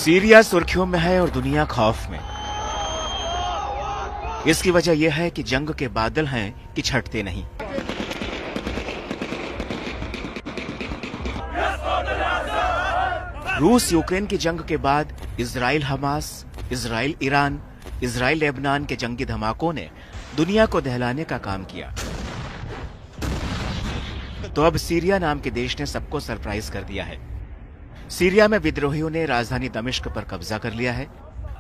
Syria सुर्खियों में है और दुनिया खौफ में। इसकी वजह यह है कि जंग के बादल हैं कि छटते नहीं। रूस यूक्रेन की जंग के बाद Israel Hamas, Israel Iran, Israel Lebanon के जंगी धमाकों ने दुनिया को दहलाने का काम किया। तो अब सीरिया नाम के देश ने सबको सरप्राइज कर दिया है। सीरिया में विद्रोहियों ने राजधानी दमिश्क पर कब्जा कर लिया है।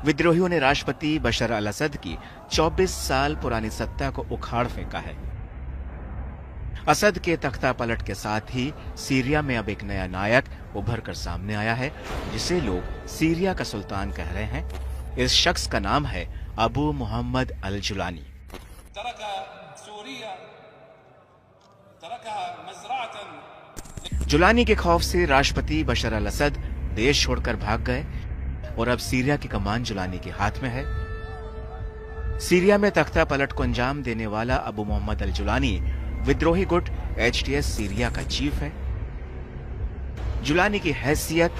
विद्रोहियों ने राष्ट्रपति बशर अल असद की 24 साल पुरानी सत्ता को उखाड़ फेंका है। असद के तख्ता पलट के साथ ही सीरिया में अब एक नया नायक उभर कर सामने आया है, जिसे लोग सीरिया का सुल्तान कह रहे हैं। इस शख्स का नाम है अबू मोहम्मद अल जुलानी। जुलानी के खौफ से राष्ट्रपति बशर अल असद देश छोड़कर भाग गए और अब सीरिया की कमान जुलानी के हाथ में है। सीरिया में तख्ता पलट को अंजाम देने वाला अबू मोहम्मद अल जुलानी विद्रोही गुट HTS सीरिया का चीफ है। जुलानी की हैसियत,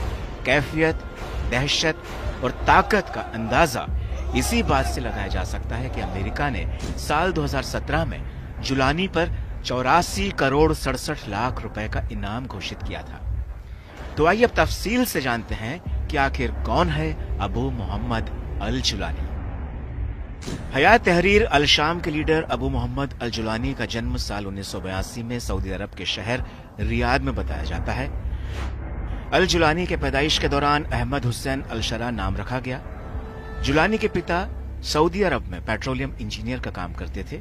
कैफियत, दहशत और ताकत का अंदाजा इसी बात से लगाया जा सकता है कि अमेरिका ने साल 2017 में जुलानी पर 84 करोड़ 67 लाख रुपए का इनाम घोषित किया था। तो आइए अब तफसील से जानते हैं कि आखिर कौन है अबू मोहम्मद अल जुलानी। हयात तहरीर अल शाम के लीडर अबू मोहम्मद अल जुलानी का जन्म साल 1982 में सऊदी अरब के शहर रियाद में बताया जाता है। अल जुलानी के पैदाइश के दौरान अहमद हुसैन अल शरा नाम रखा गया। जुलानी के पिता सऊदी अरब में पेट्रोलियम इंजीनियर का काम करते थे।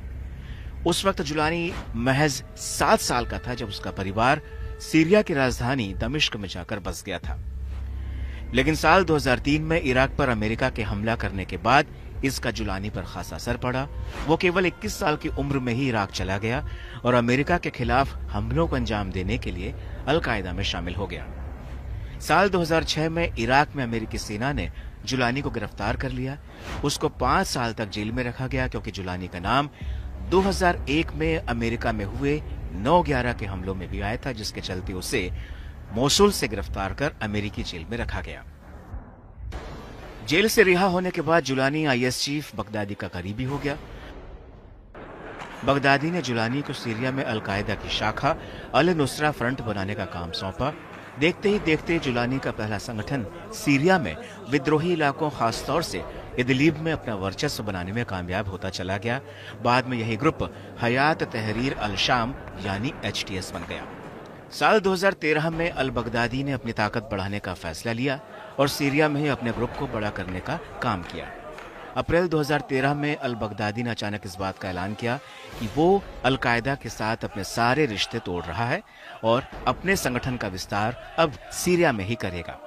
उस वक्त जुलानी महज 7 साल का था जब उसका परिवार सीरिया की राजधानी दमिश्क में जाकर बस गया था। लेकिन साल 2003 में इराक पर अमेरिका के हमला करने के बाद इसका जुलानी पर खासा असर पड़ा। वो केवल 21 साल की उम्र में ही इराक चला गया और अमेरिका के खिलाफ हमलों को अंजाम देने के लिए अल कायदा में शामिल हो गया। साल 2006 में इराक में अमेरिकी सेना ने जुलानी को गिरफ्तार कर लिया। उसको 5 साल तक जेल में रखा गया क्योंकि जुलानी का नाम 2001 में अमेरिका में हुए 9/11 के हमलों में भी आया था, जिसके चलते उसे मोसुल से गिरफ्तार कर अमेरिकी जेल में रखा गया। जेल से रिहा होने के बाद जुलानी IS चीफ बगदादी का करीबी हो गया। बगदादी ने जुलानी को सीरिया में अल कायदा की शाखा अल नुसरा फ्रंट बनाने का काम सौंपा। देखते ही देखते जुलानी का पहला संगठन सीरिया में विद्रोही इलाकों, खासतौर से इदलिब में अपना वर्चस्व बनाने में कामयाब होता चला गया। बाद में यही ग्रुप हयात तहरीर अल शाम यानी HTS बन गया। साल 2013 में अल बगदादी ने अपनी ताकत बढ़ाने का फैसला लिया और सीरिया में ही अपने ग्रुप को बड़ा करने का काम किया। अप्रैल 2013 में अल बगदादी ने अचानक इस बात का ऐलान किया कि वो अल कायदा के साथ अपने सारे रिश्ते तोड़ रहा है और अपने संगठन का विस्तार अब सीरिया में ही करेगा।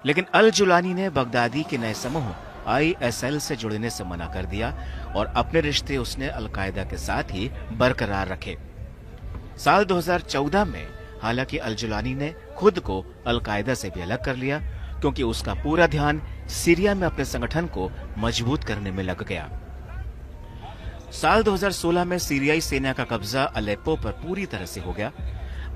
लेकिन अल जुलानी ने बगदादी के नए समूह ISL से जुड़ने से मना कर दिया और अपने रिश्ते उसने अल कायदा के साथ ही बरकरार रखे। साल 2014 में हालांकि अल जुलानी ने खुद को अल कायदा से भी अलग कर लिया क्योंकि उसका पूरा ध्यान सीरिया में अपने संगठन को मजबूत करने में लग गया। साल 2016 में सीरियाई सेना का कब्जा अलेप्पो पर पूरी तरह से हो गया।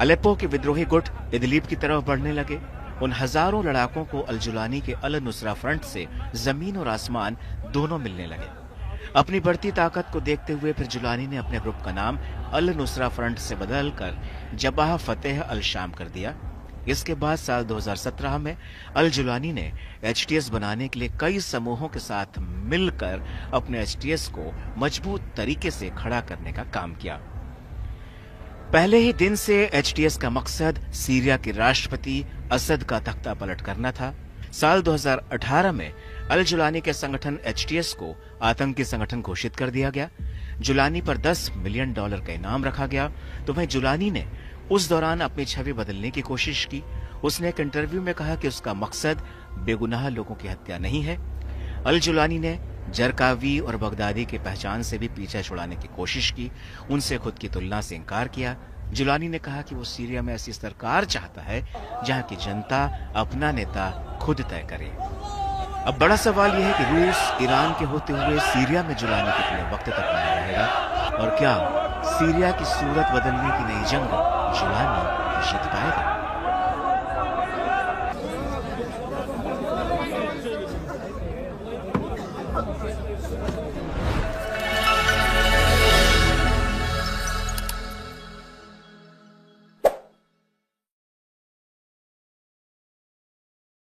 अलेप्पो के विद्रोही गुट इदलिब की तरफ बढ़ने लगे। उन हजारों लड़ाकों को अल जुलानी के अल नुसरा फ्रंट से जमीन और आसमान दोनों मिलने लगे। अपनी बढ़ती ताकत को देखते हुए फिर जुलानी ने अपने ग्रुप का नाम अल नुसरा फ्रंट से बदलकर जबाह फतेह अल शाम कर दिया। इसके बाद साल 2017 में अल जुलानी ने HTS बनाने के लिए कई समूहों के साथ मिलकर अपने HTS को मजबूत तरीके से खड़ा करने का काम किया। पहले ही दिन से HTS का मकसद सीरिया के राष्ट्रपति असद का तख्ता पलट करना था। साल 2018 में अल जुलानी के संगठन HTS को आतंकी संगठन घोषित कर दिया गया। जुलानी पर $10 मिलियन का इनाम रखा गया। तो वहीं जुलानी ने उस दौरान अपनी छवि बदलने की कोशिश की। उसने एक इंटरव्यू में कहा कि उसका मकसद बेगुनाह लोगों की हत्या नहीं है। अल जुलानी ने जरकावी और बगदादी की पहचान से भी पीछा छुड़ाने की कोशिश की। उनसे खुद की तुलना से इनकार किया। जुलानी ने कहा कि वो सीरिया में ऐसी सरकार चाहता है जहां की जनता अपना नेता खुद तय करे। अब बड़ा सवाल यह है कि रूस ईरान के होते हुए सीरिया में जुलानी कितने वक्त तक बना रहेगा और क्या सीरिया की सूरत बदलने की नई जंग जुलानी जीत पाएगा।